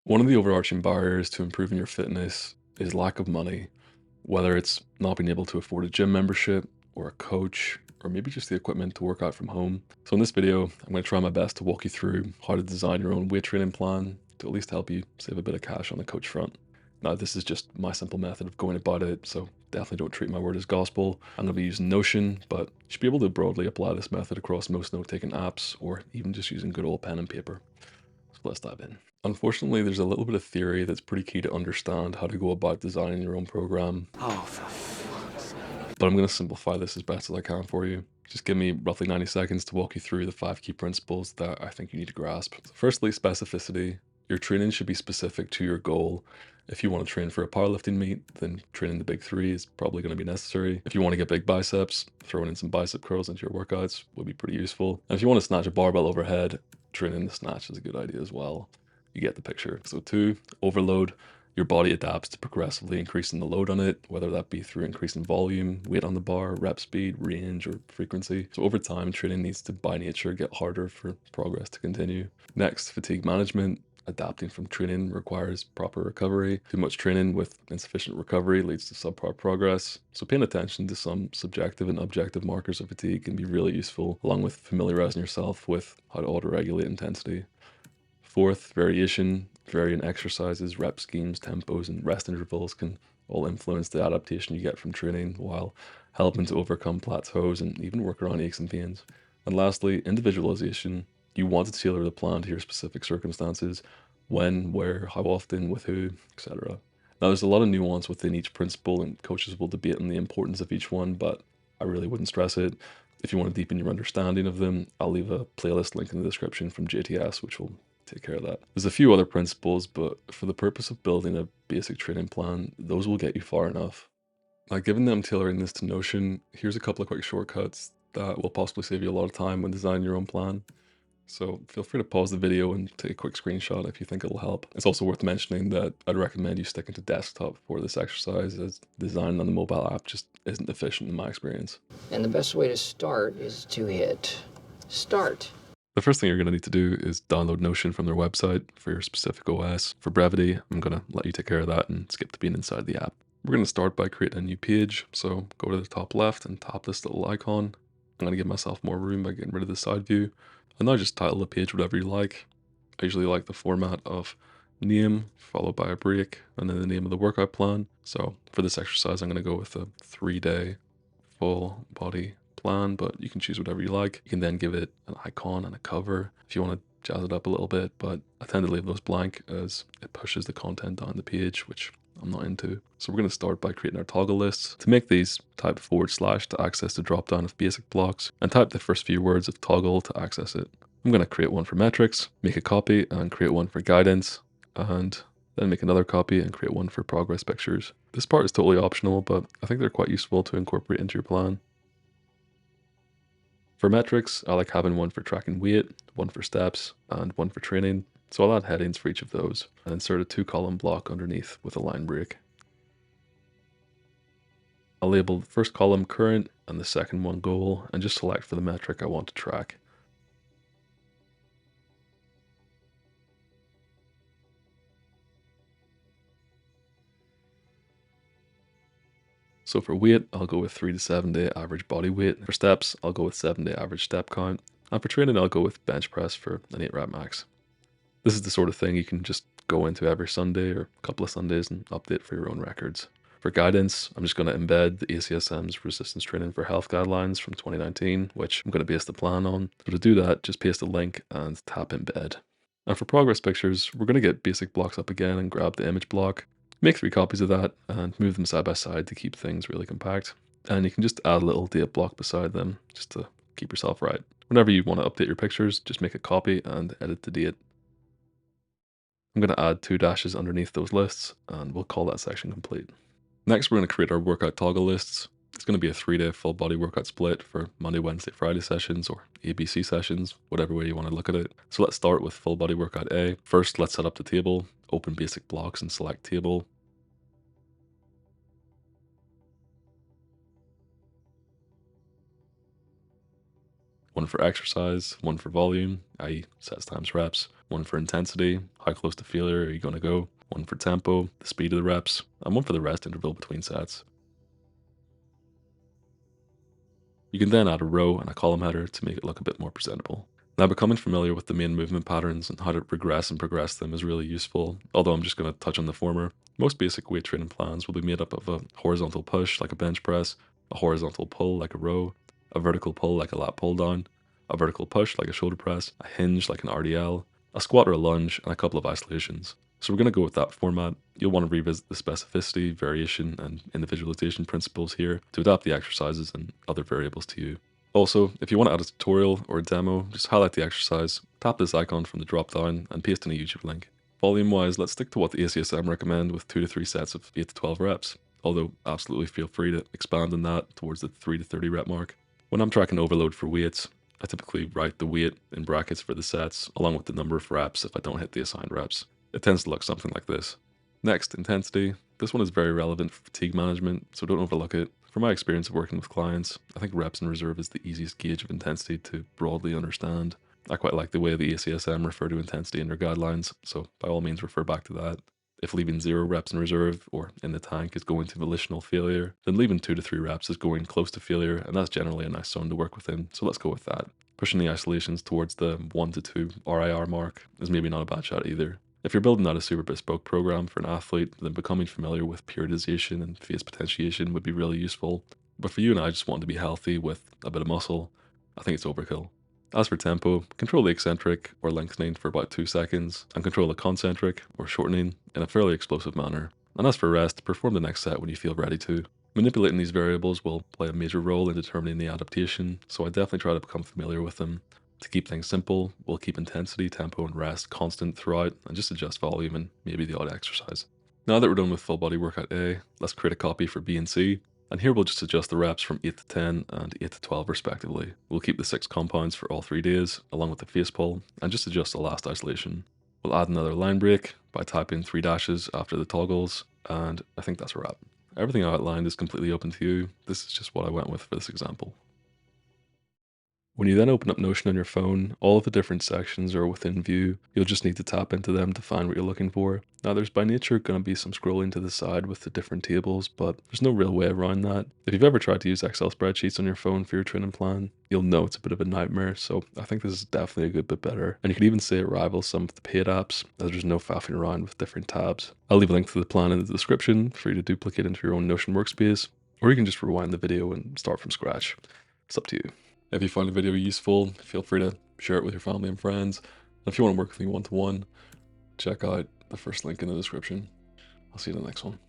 One of the overarching barriers to improving your fitness is lack of money, whether it's not being able to afford a gym membership or a coach, or maybe just the equipment to work out from home. So in this video, I'm going to try my best to walk you through how to design your own weight training plan to at least help you save a bit of cash on the coach front. Now, this is just my simple method of going about it, so definitely don't treat my word as gospel. I'm going to be using Notion, but you should be able to broadly apply this method across most note-taking apps, or even just using good old pen and paper. So let's dive in. Unfortunately, there's a little bit of theory that's pretty key to understand how to go about designing your own program, Oh, for fuck's sake. but I'm going to simplify this as best as I can for you. Just give me roughly 90 seconds to walk you through the 5 key principles that I think you need to grasp. So firstly, specificity. Your training should be specific to your goal. If you want to train for a powerlifting meet, then training the big 3 is probably going to be necessary. If you want to get big biceps, throwing in some bicep curls into your workouts would be pretty useful. And if you want to snatch a barbell overhead, training the snatch is a good idea as well. You get the picture. So 2, overload. Your body adapts to progressively increasing the load on it, whether that be through increasing volume, weight on the bar, rep speed, range, or frequency. So over time, training needs to, by nature, get harder for progress to continue. Next, fatigue management. Adapting from training requires proper recovery. Too much training with insufficient recovery leads to subpar progress. So paying attention to some subjective and objective markers of fatigue can be really useful, along with familiarizing yourself with how to auto-regulate intensity. Fourth, variation. Varying exercises, rep schemes, tempos, and rest intervals can all influence the adaptation you get from training while helping to overcome plateaus and even work around aches and pains. And lastly, individualization. You want to tailor the plan to your specific circumstances: when, where, how often, with who, etc. Now, there's a lot of nuance within each principle, and coaches will debate on the importance of each one, but I really wouldn't stress it. If you want to deepen your understanding of them, I'll leave a playlist link in the description from JTS, which will take care of that. There's a few other principles, but for the purpose of building a basic training plan, those will get you far enough. Now, given that I'm tailoring this to Notion, here's a couple of quick shortcuts that will possibly save you a lot of time when designing your own plan. So feel free to pause the video and take a quick screenshot if you think it'll help. It's also worth mentioning that I'd recommend you sticking to desktop for this exercise, as design on the mobile app just isn't efficient in my experience. And the best way to start is to hit start. The first thing you're going to need to do is download Notion from their website for your specific OS. For brevity, I'm going to let you take care of that and skip to being inside the app. We're going to start by creating a new page. So go to the top left and tap this little icon. I'm going to give myself more room by getting rid of the side view. And now just title the page whatever you like. I usually like the format of name followed by a break and then the name of the workout plan. So for this exercise, I'm going to go with a 3-day full body plan, but you can choose whatever you like. You can then give it an icon and a cover if you want to jazz it up a little bit, but I tend to leave those blank as it pushes the content down the page, which I'm not into. So we're going to start by creating our toggle lists. To make these, type / to access the drop down of basic blocks, and type the first few words of toggle to access it. I'm going to create one for metrics, make a copy, and create one for guidance, and then make another copy and create one for progress pictures. This part is totally optional, but I think they're quite useful to incorporate into your plan. For metrics, I like having one for tracking weight, one for steps, and one for training. So I'll add headings for each of those and insert a 2-column block underneath with a line break. I'll label the first column current and the second one goal, and just select for the metric I want to track. So for weight, I'll go with 3 to 7 day average body weight. For steps, I'll go with 7-day average step count. And for training, I'll go with bench press for an 8 rep max. This is the sort of thing you can just go into every Sunday or a couple of Sundays and update for your own records. For guidance, I'm just going to embed the ACSM's resistance training for health guidelines from 2019, which I'm going to base the plan on. So to do that, just paste a link and tap embed. And for progress pictures, we're going to get basic blocks up again and grab the image block. Make 3 copies of that and move them side by side to keep things really compact. And you can just add a little date block beside them just to keep yourself right. Whenever you want to update your pictures, just make a copy and edit the date. I'm going to add 2 dashes underneath those lists, and we'll call that section complete. Next, we're going to create our workout toggle lists. It's going to be a 3-day full body workout split for Monday, Wednesday, Friday sessions, or ABC sessions, whatever way you want to look at it. So let's start with full body workout A. First, let's set up the table, open basic blocks and select table. one for exercise, one for volume, i.e. sets times reps, one for intensity, how close to failure are you going to go, one for tempo, the speed of the reps, and one for the rest interval between sets. You can then add a row and a column header to make it look a bit more presentable. Now, becoming familiar with the main movement patterns and how to regress and progress them is really useful, although I'm just going to touch on the former. Most basic weight training plans will be made up of a horizontal push like a bench press, a horizontal pull like a row, a vertical pull like a lat pull down, a vertical push like a shoulder press, a hinge like an RDL, a squat or a lunge, and a couple of isolations. So we're going to go with that format. You'll want to revisit the specificity, variation, and individualization principles here to adapt the exercises and other variables to you. Also, if you want to add a tutorial or a demo, just highlight the exercise, tap this icon from the drop down, and paste in a YouTube link. Volume wise, let's stick to what the ACSM recommend with 2 to 3 sets of 8 to 12 reps, although absolutely feel free to expand on that towards the 3 to 30 rep mark. When I'm tracking overload for weights, I typically write the weight in brackets for the sets, along with the number of reps if I don't hit the assigned reps. It tends to look something like this. Next, intensity. This one is very relevant for fatigue management, so don't overlook it. From my experience of working with clients, I think reps in reserve is the easiest gauge of intensity to broadly understand. I quite like the way the ACSM refer to intensity in their guidelines, so by all means refer back to that. If leaving 0 reps in reserve or in the tank is going to volitional failure, then leaving 2 to 3 reps is going close to failure, and that's generally a nice zone to work within, so let's go with that. Pushing the isolations towards the 1 to 2 RIR mark is maybe not a bad shot either. If you're building out a super bespoke program for an athlete, then becoming familiar with periodization and phase potentiation would be really useful. But for you and I just want to be healthy with a bit of muscle, I think it's overkill. As for tempo, control the eccentric or lengthening for about 2 seconds, and control the concentric or shortening in a fairly explosive manner. And as for rest, perform the next set when you feel ready to. Manipulating these variables will play a major role in determining the adaptation, so I definitely try to become familiar with them. To keep things simple, we'll keep intensity, tempo, and rest constant throughout and just adjust volume and maybe the odd exercise. Now that we're done with full body workout A, let's create a copy for B and C, and here we'll just adjust the reps from 8 to 10 and 8 to 12 respectively. We'll keep the 6 compounds for all 3 days, along with the face pull, and just adjust the last isolation. We'll add another line break by typing 3 dashes after the toggles, and I think that's a wrap. Everything I outlined is completely open to you. This is just what I went with for this example. When you then open up Notion on your phone, all of the different sections are within view. You'll just need to tap into them to find what you're looking for. Now, there's by nature going to be some scrolling to the side with the different tables, but there's no real way around that. If you've ever tried to use Excel spreadsheets on your phone for your training plan, you'll know it's a bit of a nightmare, so I think this is definitely a good bit better. And you can even say it rivals some of the paid apps, as there's no faffing around with different tabs. I'll leave a link to the plan in the description for you to duplicate into your own Notion workspace, or you can just rewind the video and start from scratch. It's up to you. If you find the video useful, feel free to share it with your family and friends. And if you want to work with me one-to-one, check out the first link in the description. I'll see you in the next one.